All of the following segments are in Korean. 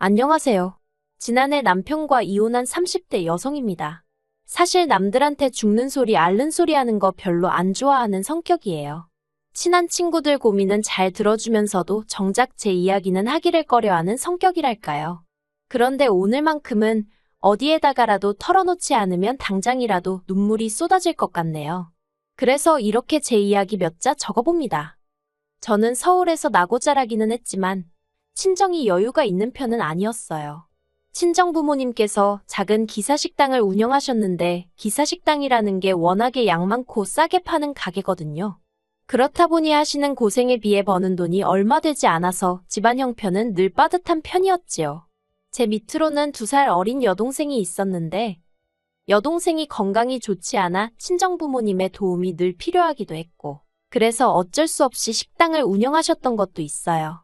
안녕하세요. 지난해 남편과 이혼한 30대 여성입니다. 사실 남들한테 죽는 소리 앓는 소리 하는 거 별로 안 좋아하는 성격이에요. 친한 친구들 고민은 잘 들어주면서도 정작 제 이야기는 하기를 꺼려하는 성격이랄까요. 그런데 오늘만큼은 어디에다가라도 털어놓지 않으면 당장이라도 눈물이 쏟아질 것 같네요. 그래서 이렇게 제 이야기 몇 자 적어봅니다. 저는 서울에서 나고 자라기는 했지만 친정이 여유가 있는 편은 아니었어요. 친정 부모님께서 작은 기사식당을 운영하셨는데 기사식당이라는 게 워낙에 양 많고 싸게 파는 가게거든요. 그렇다 보니 하시는 고생에 비해 버는 돈이 얼마 되지 않아서 집안 형편은 늘 빠듯한 편이었지요. 제 밑으로는 2살 어린 여동생이 있었는데 여동생이 건강이 좋지 않아 친정 부모님의 도움이 늘 필요하기도 했고 그래서 어쩔 수 없이 식당을 운영하셨던 것도 있어요.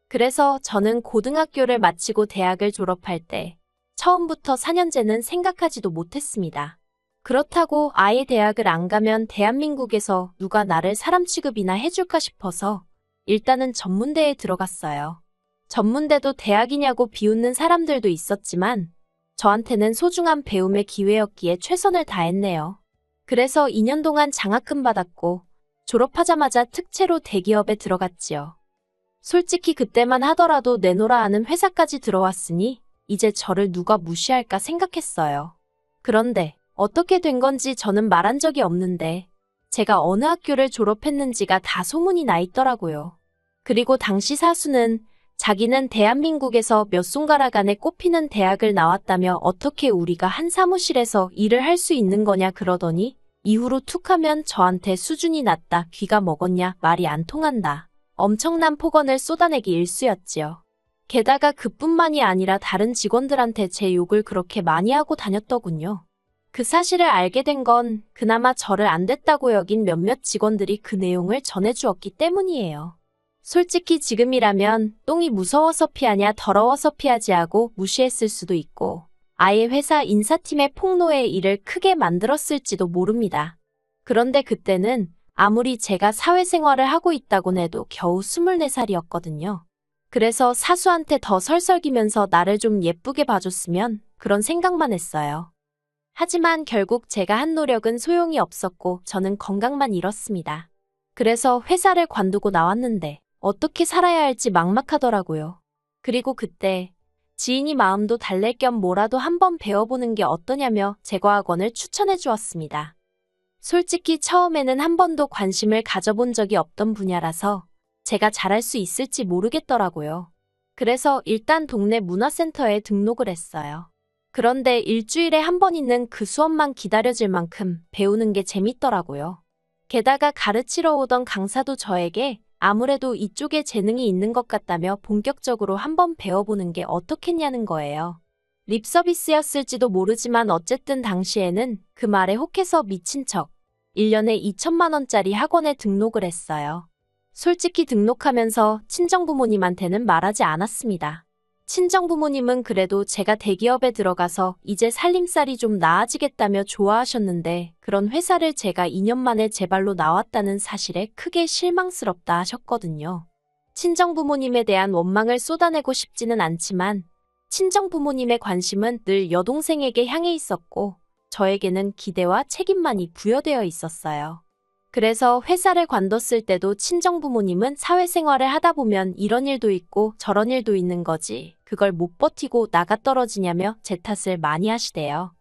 그래서 저는 고등학교를 마치고 대학을 졸업할 때 처음부터 4년제는 생각하지도 못했습니다. 그렇다고 아예 대학을 안 가면 대한민국에서 누가 나를 사람 취급이나 해줄까 싶어서 일단은 전문대에 들어갔어요. 전문대도 대학이냐고 비웃는 사람들도 있었지만 저한테는 소중한 배움의 기회였기에 최선을 다했네요. 그래서 2년 동안 장학금 받았고 졸업하자마자 특채로 대기업에 들어갔지요. 솔직히 그때만 하더라도 내놓으라 하는 회사까지 들어왔으니 이제 저를 누가 무시할까 생각했어요. 그런데 어떻게 된 건지 저는 말한 적이 없는데 제가 어느 학교를 졸업했는지가 다 소문이 나 있더라고요. 그리고 당시 사수는 자기는 대한민국에서 몇 손가락 안에 꼽히는 대학을 나왔다며 어떻게 우리가 한 사무실에서 일을 할 수 있는 거냐 그러더니 이후로 툭하면 저한테 수준이 낮다, 귀가 먹었냐, 말이 안 통한다. 엄청난 폭언을 쏟아내기 일쑤였지요. 게다가 그뿐만이 아니라 다른 직원들한테 제 욕을 그렇게 많이 하고 다녔더군요. 그 사실을 알게 된 건 그나마 저를 안 됐다고 여긴 몇몇 직원들이 그 내용을 전해주었기 때문이에요. 솔직히 지금이라면 똥이 무서워서 피하냐 더러워서 피하지 하고 무시했을 수도 있고 아예 회사 인사팀의 폭로에 일을 크게 만들었을지도 모릅니다. 그런데 그때는 아무리 제가 사회생활을 하고 있다곤 해도 겨우 24살이었거든요. 그래서 사수한테 더 설설기면서 나를 좀 예쁘게 봐줬으면 그런 생각만 했어요. 하지만 결국 제가 한 노력은 소용이 없었고 저는 건강만 잃었습니다. 그래서 회사를 관두고 나왔는데 어떻게 살아야 할지 막막하더라고요. 그리고 그때 지인이 마음도 달랠 겸 뭐라도 한번 배워보는 게 어떠냐며 제과학원을 추천해 주었습니다. 솔직히 처음에는 한 번도 관심을 가져본 적이 없던 분야라서 제가 잘할 수 있을지 모르겠더라고요. 그래서 일단 동네 문화센터에 등록을 했어요. 그런데 일주일에 한 번 있는 그 수업만 기다려질 만큼 배우는 게 재밌더라고요. 게다가 가르치러 오던 강사도 저에게 아무래도 이쪽에 재능이 있는 것 같다며 본격적으로 한번 배워보는 게 어떻겠냐는 거예요. 립 서비스였을지도 모르지만 어쨌든 당시에는 그 말에 혹해서 미친 척 1년에 2천만 원짜리 학원에 등록을 했어요. 솔직히 등록하면서 친정부모님한테는 말하지 않았습니다. 친정부모님은 그래도 제가 대기업에 들어가서 이제 살림살이 좀 나아지겠다며 좋아하셨는데 그런 회사를 제가 2년 만에 제 발로 나왔다는 사실에 크게 실망스럽다 하셨거든요. 친정부모님에 대한 원망을 쏟아내고 싶지는 않지만 친정부모님의 관심은 늘 여동생에게 향해 있었고 저에게는 기대와 책임만이 부여되어 있었어요. 그래서 회사를 관뒀을 때도 친정부모님은 사회생활을 하다 보면 이런 일도 있고 저런 일도 있는 거지 그걸 못 버티고 나가 떨어지냐며 제 탓을 많이 하시대요.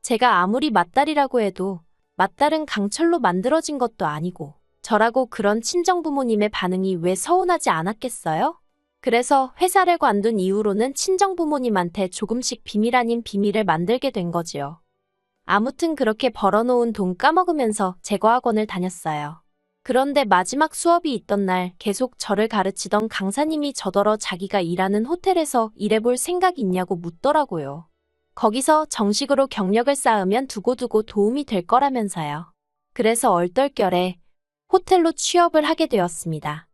제가 아무리 맏딸이라고 해도 맏딸은 강철로 만들어진 것도 아니고 저라고 그런 친정부모님의 반응이 왜 서운하지 않았겠어요? 그래서 회사를 관둔 이후로는 친정부모님한테 조금씩 비밀 아닌 비밀을 만들게 된 거지요. 아무튼 그렇게 벌어놓은 돈 까먹으면서 제과학원을 다녔어요. 그런데 마지막 수업이 있던 날 계속 저를 가르치던 강사님이 저더러 자기가 일하는 호텔에서 일해볼 생각 있냐고 묻더라고요. 거기서 정식으로 경력을 쌓으면 두고두고 도움이 될 거라면서요. 그래서 얼떨결에 호텔로 취업을 하게 되었습니다.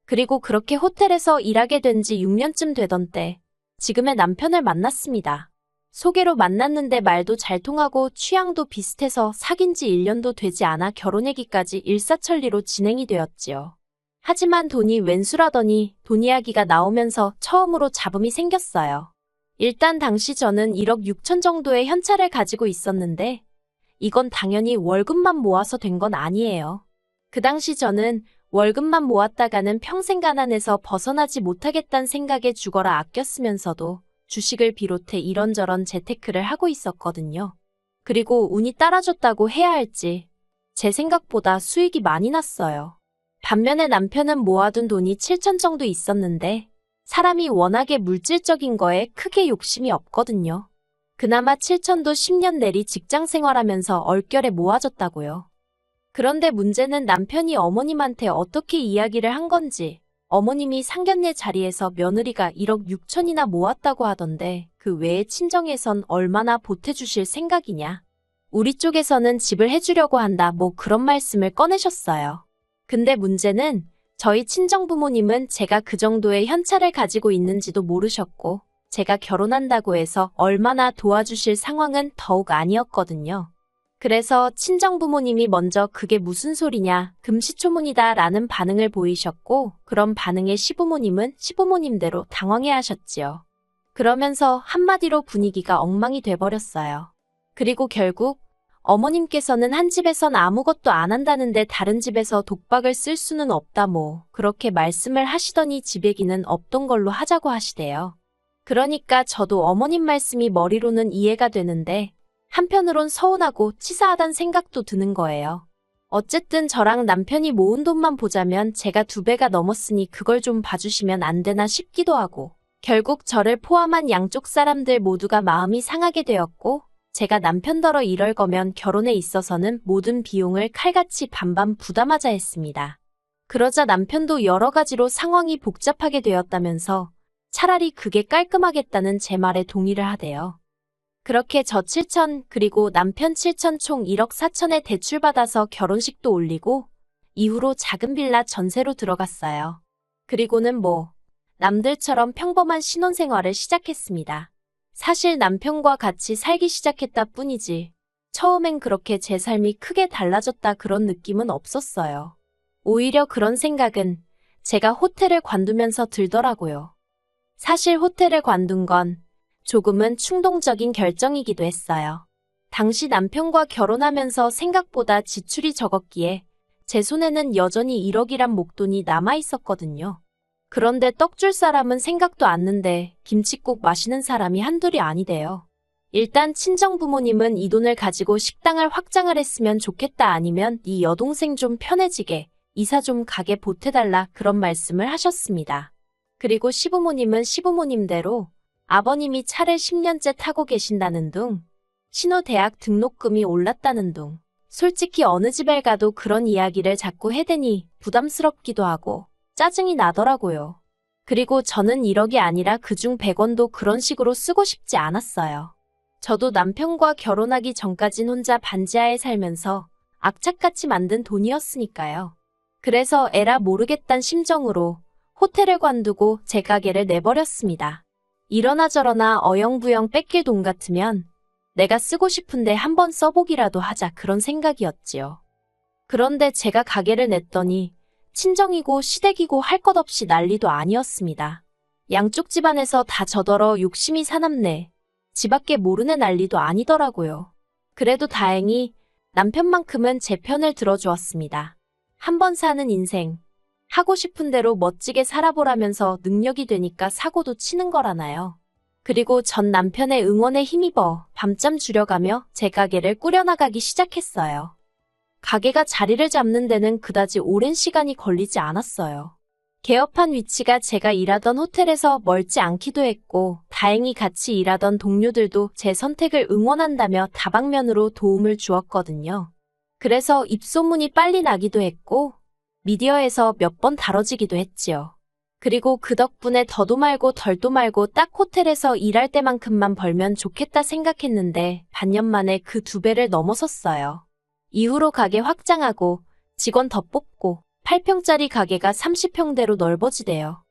그리고 그렇게 호텔에서 일하게 된 지 6년쯤 되던 때 지금의 남편을 만났습니다. 소개로 만났는데 말도 잘 통하고 취향도 비슷해서 사귄 지 1년도 되지 않아 결혼 얘기까지 일사천리로 진행이 되었지요. 하지만 돈이 웬수라더니 돈 이야기가 나오면서 처음으로 잡음이 생겼어요. 일단 당시 저는 1억 6천 정도의 현찰을 가지고 있었는데 이건 당연히 월급만 모아서 된 건 아니에요. 그 당시 저는 월급만 모았다가는 평생 가난에서 벗어나지 못하겠다는 생각에 죽어라 아껴 쓰면서도 주식을 비롯해 이런저런 재테크를 하고 있었거든요. 그리고 운이 따라줬다고 해야 할지 제 생각보다 수익이 많이 났어요. 반면에 남편은 모아둔 돈이 7천 정도 있었는데 사람이 워낙에 물질적인 거에 크게 욕심이 없거든요. 그나마 7천도 10년 내리 직장 생활하면서 얼결에 모아졌다고요. 그런데 문제는 남편이 어머님한테 어떻게 이야기를 한 건지 어머님이 상견례 자리에서 며느리가 1억 6천이나 모았다고 하던데 그 외에 친정에선 얼마나 보태주실 생각이냐. 우리 쪽에서는 집을 해주려고 한다 뭐 그런 말씀을 꺼내셨어요. 근데 문제는 저희 친정부모님은 제가 그 정도의 현찰을 가지고 있는지도 모르셨고 제가 결혼한다고 해서 얼마나 도와주실 상황은 더욱 아니었거든요. 그래서 친정부모님이 먼저 그게 무슨 소리냐, 금시초문이다 라는 반응을 보이셨고 그런 반응에 시부모님은 시부모님대로 당황해 하셨지요. 그러면서 한마디로 분위기가 엉망이 돼버렸어요. 그리고 결국 어머님께서는 한 집에선 아무것도 안 한다는데 다른 집에서 독박을 쓸 수는 없다 뭐 그렇게 말씀을 하시더니 집 얘기는 없던 걸로 하자고 하시대요. 그러니까 저도 어머님 말씀이 머리로는 이해가 되는데 한편으론 서운하고 치사하단 생각도 드는 거예요. 어쨌든 저랑 남편이 모은 돈만 보자면 제가 2배가 넘었으니 그걸 좀 봐주시면 안 되나 싶기도 하고 결국 저를 포함한 양쪽 사람들 모두가 마음이 상하게 되었고 제가 남편더러 이럴 거면 결혼에 있어서는 모든 비용을 칼같이 반반 부담하자 했습니다. 그러자 남편도 여러 가지로 상황이 복잡하게 되었다면서 차라리 그게 깔끔하겠다는 제 말에 동의를 하대요. 그렇게 저 7천 그리고 남편 7천 총 1억 4천에 대출받아서 결혼식도 올리고 이후로 작은 빌라 전세로 들어갔어요. 그리고는 뭐 남들처럼 평범한 신혼생활을 시작했습니다. 사실 남편과 같이 살기 시작했다 뿐이지 처음엔 그렇게 제 삶이 크게 달라졌다 그런 느낌은 없었어요. 오히려 그런 생각은 제가 호텔을 관두면서 들더라고요. 사실 호텔을 관둔 건 조금은 충동적인 결정이기도 했어요. 당시 남편과 결혼하면서 생각보다 지출이 적었기에 제 손에는 여전히 1억이란 목돈이 남아 있었거든요. 그런데 떡 줄 사람은 생각도 않는데 김칫국 마시는 사람이 한둘이 아니대요. 일단 친정부모님은 이 돈을 가지고 식당을 확장을 했으면 좋겠다 아니면 네 여동생 좀 편해지게 이사 좀 가게 보태달라 그런 말씀을 하셨습니다. 그리고 시부모님은 시부모님대로 아버님이 차를 10년째 타고 계신다는 둥, 신혼대학 등록금이 올랐다는 둥, 솔직히 어느 집에 가도 그런 이야기를 자꾸 해대니 부담스럽기도 하고 짜증이 나더라고요. 그리고 저는 1억이 아니라 그중 100원도 그런 식으로 쓰고 싶지 않았어요. 저도 남편과 결혼하기 전까진 혼자 반지하에 살면서 악착같이 만든 돈이었으니까요. 그래서 에라 모르겠단 심정으로 호텔을 관두고 제 가게를 내버렸습니다. 이러나 저러나 어영부영 뺏길 돈 같으면 내가 쓰고 싶은데 한번 써보기라도 하자 그런 생각이었지요. 그런데 제가 가게를 냈더니 친정이고 시댁이고 할 것 없이 난리도 아니었습니다. 양쪽 집안에서 다 저더러 욕심이 사납네. 집밖에 모르네 난리도 아니더라고요. 그래도 다행히 남편만큼은 제 편을 들어주었습니다. 한 번 사는 인생. 하고 싶은 대로 멋지게 살아보라면서 능력이 되니까 사고도 치는 거라나요. 그리고 전 남편의 응원에 힘입어 밤잠 줄여가며 제 가게를 꾸려나가기 시작했어요. 가게가 자리를 잡는 데는 그다지 오랜 시간이 걸리지 않았어요. 개업한 위치가 제가 일하던 호텔에서 멀지 않기도 했고 다행히 같이 일하던 동료들도 제 선택을 응원한다며 다방면으로 도움을 주었거든요. 그래서 입소문이 빨리 나기도 했고 미디어에서 몇 번 다뤄지기도 했지요. 그리고 그 덕분에 더도 말고 덜도 말고 딱 호텔에서 일할 때만큼만 벌면 좋겠다 생각했는데 반년 만에 그 2배를 넘어섰어요. 이후로 가게 확장하고 직원 더 뽑고 8평짜리 가게가 30평대로 넓어지대요.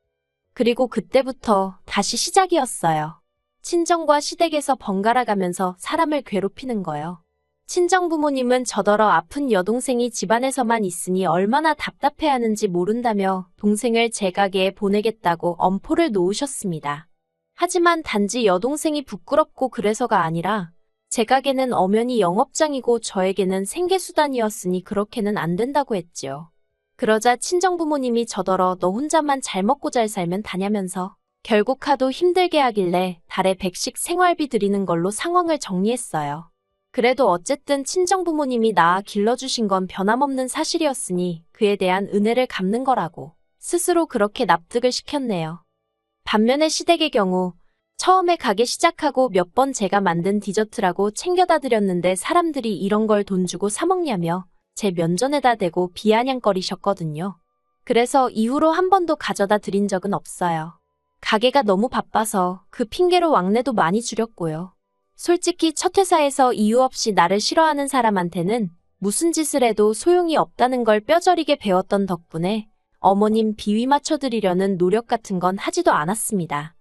그리고 그때부터 다시 시작이었어요. 친정과 시댁에서 번갈아 가면서 사람을 괴롭히는 거요. 친정부모님은 저더러 아픈 여동생이 집안에서만 있으니 얼마나 답답해하는지 모른다며 동생을 제 가게에 보내겠다고 엄포를 놓으셨습니다. 하지만 단지 여동생이 부끄럽고 그래서가 아니라 제 가게는 엄연히 영업장이고 저에게는 생계수단이었으니 그렇게는 안 된다고 했지요. 그러자 친정부모님이 저더러 너 혼자만 잘 먹고 잘 살면 다냐면서 결국 하도 힘들게 하길래 달에 100씩 생활비 드리는 걸로 상황을 정리했어요. 그래도 어쨌든 친정부모님이 낳아 길러주신 건 변함없는 사실이었으니 그에 대한 은혜를 갚는 거라고 스스로 그렇게 납득을 시켰네요. 반면에 시댁의 경우 처음에 가게 시작하고 몇 번 제가 만든 디저트라고 챙겨다 드렸는데 사람들이 이런 걸 돈 주고 사 먹냐며 제 면전에다 대고 비아냥거리셨거든요. 그래서 이후로 한 번도 가져다 드린 적은 없어요. 가게가 너무 바빠서 그 핑계로 왕래도 많이 줄였고요. 솔직히 첫 회사에서 이유 없이 나를 싫어하는 사람한테는 무슨 짓을 해도 소용이 없다는 걸 뼈저리게 배웠던 덕분에 어머님 비위 맞춰드리려는 노력 같은 건 하지도 않았습니다.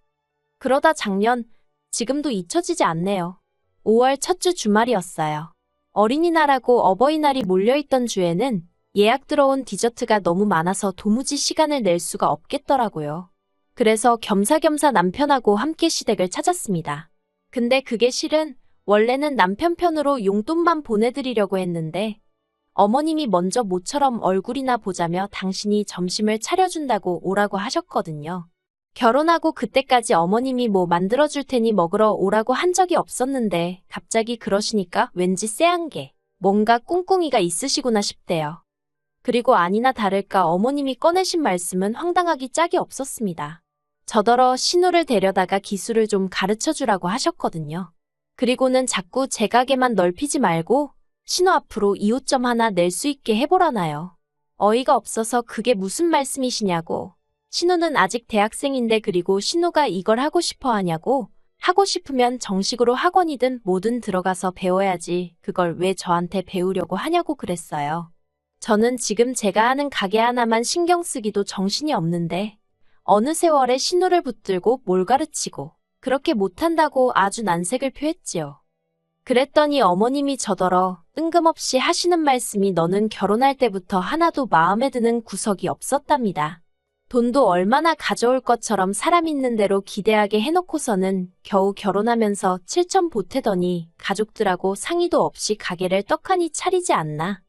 그러다 작년, 지금도 잊혀지지 않네요. 5월 첫 주 주말이었어요. 어린이날하고 어버이날이 몰려있던 주에는 예약 들어온 디저트가 너무 많아서 도무지 시간을 낼 수가 없겠더라고요. 그래서 겸사겸사 남편하고 함께 시댁을 찾았습니다. 근데 그게 실은 원래는 남편 편으로 용돈만 보내드리려고 했는데 어머님이 먼저 모처럼 얼굴이나 보자며 당신이 점심을 차려준다고 오라고 하셨거든요. 결혼하고 그때까지 어머님이 뭐 만들어줄 테니 먹으러 오라고 한 적이 없었는데 갑자기 그러시니까 왠지 쎄한 게 뭔가 꿍꿍이가 있으시구나 싶대요. 그리고 아니나 다를까 어머님이 꺼내신 말씀은 황당하기 짝이 없었습니다. 저더러 신우를 데려다가 기술을 좀 가르쳐주라고 하셨거든요. 그리고는 자꾸 제 가게만 넓히지 말고 신우 앞으로 2호점 하나 낼 수 있게 해보라나요. 어이가 없어서 그게 무슨 말씀이시냐고. 신우는 아직 대학생인데 그리고 신우가 이걸 하고 싶어 하냐고. 하고 싶으면 정식으로 학원이든 뭐든 들어가서 배워야지 그걸 왜 저한테 배우려고 하냐고 그랬어요. 저는 지금 제가 하는 가게 하나만 신경 쓰기도 정신이 없는데 어느 세월에 신우를 붙들고 뭘 가르치고 그렇게 못한다고 아주 난색을 표했지요. 그랬더니 어머님이 저더러 뜬금없이 하시는 말씀이 너는 결혼할 때부터 하나도 마음에 드는 구석이 없었답니다. 돈도 얼마나 가져올 것처럼 사람 있는 대로 기대하게 해놓고서는 겨우 결혼하면서 7천 보태더니 가족들하고 상의도 없이 가게를 떡하니 차리지 않나.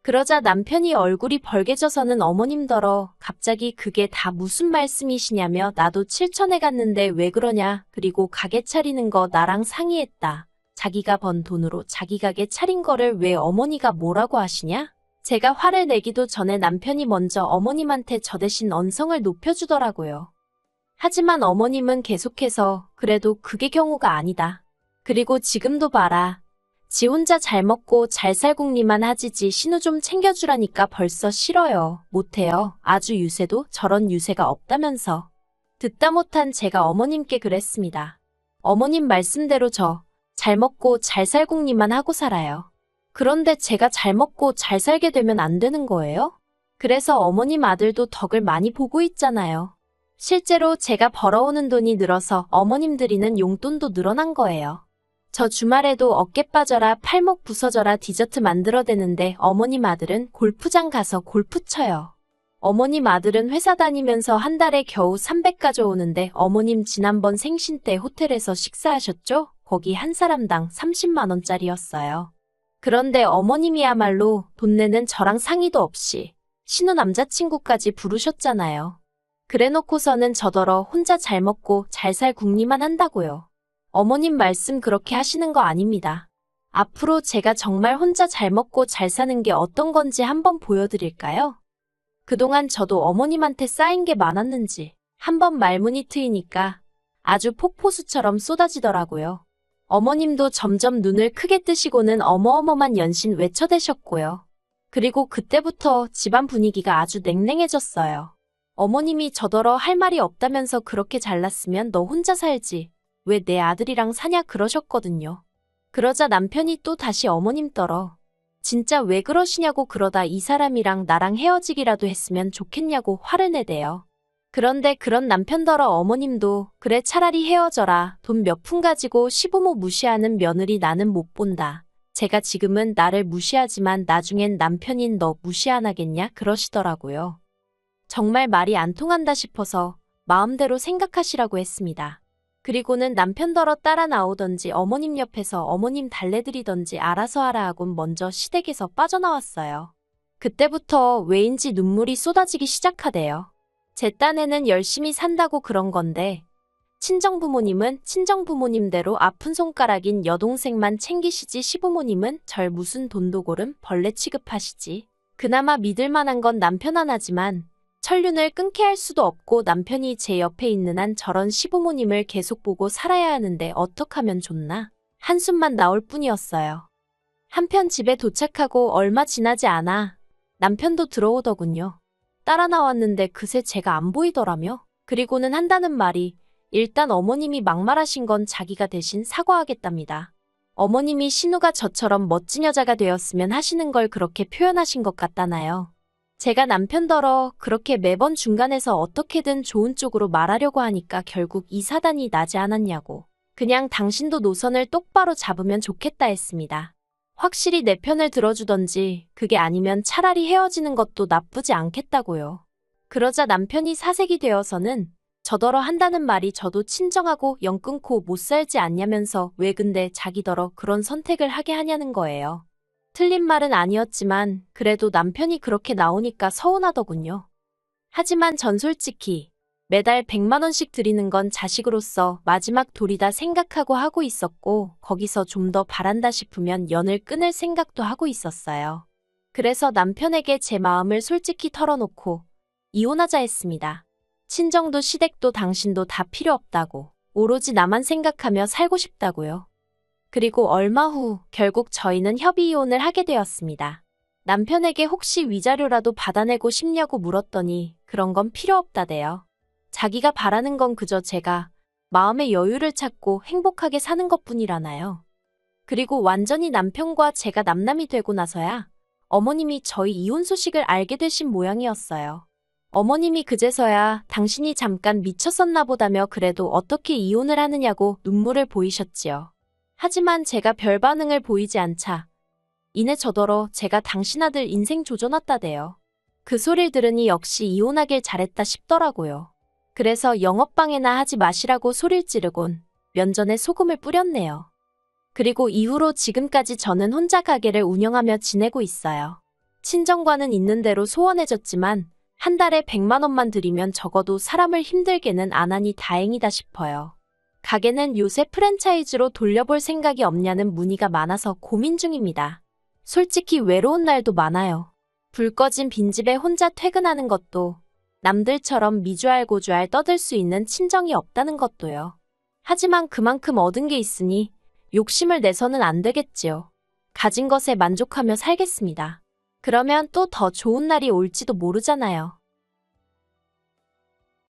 그러자 남편이 얼굴이 벌개져서는 어머님더러 갑자기 그게 다 무슨 말씀이시냐며 나도 7천에 갔는데 왜 그러냐. 그리고 가게 차리는 거 나랑 상의했다. 자기가 번 돈으로 자기 가게 차린 거를 왜 어머니가 뭐라고 하시냐? 제가 화를 내기도 전에 남편이 먼저 어머님한테 저 대신 언성을 높여주더라고요. 하지만 어머님은 계속해서 그래도 그게 경우가 아니다. 그리고 지금도 봐라. 지 혼자 잘 먹고 잘 살궁리만 하지지 신우 좀 챙겨주라니까 벌써 싫어요. 못해요. 아주 유세도 저런 유세가 없다면서. 듣다 못한 제가 어머님께 그랬습니다. 어머님 말씀대로 저 잘 먹고 잘 살궁리만 하고 살아요. 그런데 제가 잘 먹고 잘 살게 되면 안 되는 거예요? 그래서 어머님 아들도 덕을 많이 보고 있잖아요. 실제로 제가 벌어오는 돈이 늘어서 어머님 드리는 용돈도 늘어난 거예요. 저 주말에도 어깨 빠져라 팔목 부서져라 디저트 만들어대는데 어머님 아들은 골프장 가서 골프 쳐요. 어머님 아들은 회사 다니면서 한 달에 겨우 300 가져오는데 어머님 지난번 생신 때 호텔에서 식사하셨죠? 거기 한 사람당 30만 원짜리였어요. 그런데 어머님이야말로 돈 내는 저랑 상의도 없이 신우 남자친구까지 부르셨잖아요. 그래놓고서는 저더러 혼자 잘 먹고 잘 살 궁리만 한다고요. 어머님 말씀 그렇게 하시는 거 아닙니다. 앞으로 제가 정말 혼자 잘 먹고 잘 사는 게 어떤 건지 한번 보여드릴까요? 그동안 저도 어머님한테 쌓인 게 많았는지 한번 말문이 트이니까 아주 폭포수처럼 쏟아지더라고요. 어머님도 점점 눈을 크게 뜨시고는 어머어머만 연신 외쳐대셨고요. 그리고 그때부터 집안 분위기가 아주 냉랭해졌어요. 어머님이 저더러 할 말이 없다면서 그렇게 잘났으면 너 혼자 살지. 왜 내 아들이랑 사냐 그러셨거든요. 그러자 남편이 또 다시 어머님 떨어. 진짜 왜 그러시냐고 그러다 이 사람이랑 나랑 헤어지기라도 했으면 좋겠냐고 화를 내대요. 그런데 그런 남편더러 어머님도 그래 차라리 헤어져라. 돈 몇 푼 가지고 시부모 무시하는 며느리 나는 못 본다. 제가 지금은 나를 무시하지만 나중엔 남편인 너 무시 안 하겠냐 그러시더라고요. 정말 말이 안 통한다 싶어서 마음대로 생각하시라고 했습니다. 그리고는 남편더러 따라 나오던지 어머님 옆에서 어머님 달래드리던지 알아서 하라 하곤 먼저 시댁에서 빠져나왔어요. 그때부터 왜인지 눈물이 쏟아지기 시작하대요. 제 딴에는 열심히 산다고 그런 건데 친정부모님은 친정부모님대로 아픈 손가락인 여동생만 챙기시지 시부모님은 절 무슨 돈도고름 벌레 취급하시지. 그나마 믿을 만한 건 남편 하나지만 천륜을 끊게 할 수도 없고 남편이 제 옆에 있는 한 저런 시부모님을 계속 보고 살아야 하는데 어떡하면 좋나? 한숨만 나올 뿐이었어요. 한편 집에 도착하고 얼마 지나지 않아 남편도 들어오더군요. 따라 나왔는데 그새 제가 안 보이더라며. 그리고는 한다는 말이 일단 어머님이 막말하신 건 자기가 대신 사과하겠답니다. 어머님이 신우가 저처럼 멋진 여자가 되었으면 하시는 걸 그렇게 표현하신 것 같다나요. 제가 남편더러 그렇게 매번 중간에서 어떻게든 좋은 쪽으로 말하려고 하니까 결국 이 사단이 나지 않았냐고. 그냥 당신도 노선을 똑바로 잡으면 좋겠다 했습니다. 확실히 내 편을 들어주던지 그게 아니면 차라리 헤어지는 것도 나쁘지 않겠다고요. 그러자 남편이 사색이 되어서는 저더러 한다는 말이 저도 친정하고 영 끊고 못 살지 않냐면서 왜 근데 자기더러 그런 선택을 하게 하냐는 거예요. 틀린 말은 아니었지만 그래도 남편이 그렇게 나오니까 서운하더군요. 하지만 전 솔직히 매달 100만 원씩 드리는 건 자식으로서 마지막 돌이다 생각하고 하고 있었고 거기서 좀 더 바란다 싶으면 연을 끊을 생각도 하고 있었어요. 그래서 남편에게 제 마음을 솔직히 털어놓고 이혼하자 했습니다. 친정도 시댁도 당신도 다 필요 없다고 오로지 나만 생각하며 살고 싶다고요. 그리고 얼마 후 결국 저희는 협의 이혼을 하게 되었습니다. 남편에게 혹시 위자료라도 받아내고 싶냐고 물었더니 그런 건 필요 없다대요. 자기가 바라는 건 그저 제가 마음의 여유를 찾고 행복하게 사는 것뿐이라나요. 그리고 완전히 남편과 제가 남남이 되고 나서야 어머님이 저희 이혼 소식을 알게 되신 모양이었어요. 어머님이 그제서야 당신이 잠깐 미쳤었나 보다며 그래도 어떻게 이혼을 하느냐고 눈물을 보이셨지요. 하지만 제가 별 반응을 보이지 않자 이내 저더러 제가 당신 아들 인생 조져놨다대요. 그 소리를 들으니 역시 이혼하길 잘했다 싶더라고요. 그래서 영업방해나 하지 마시라고 소리를 지르곤 면전에 소금을 뿌렸네요. 그리고 이후로 지금까지 저는 혼자 가게를 운영하며 지내고 있어요. 친정과는 있는 대로 소원해졌지만 한 달에 100만 원만 들이면 적어도 사람을 힘들게는 안 하니 다행이다 싶어요. 가게는 요새 프랜차이즈로 돌려볼 생각이 없냐는 문의가 많아서 고민 중입니다. 솔직히 외로운 날도 많아요. 불 꺼진 빈집에 혼자 퇴근하는 것도 남들처럼 미주알고주알 떠들 수 있는 친정이 없다는 것도요. 하지만 그만큼 얻은 게 있으니 욕심을 내서는 안 되겠지요. 가진 것에 만족하며 살겠습니다. 그러면 또 더 좋은 날이 올지도 모르잖아요.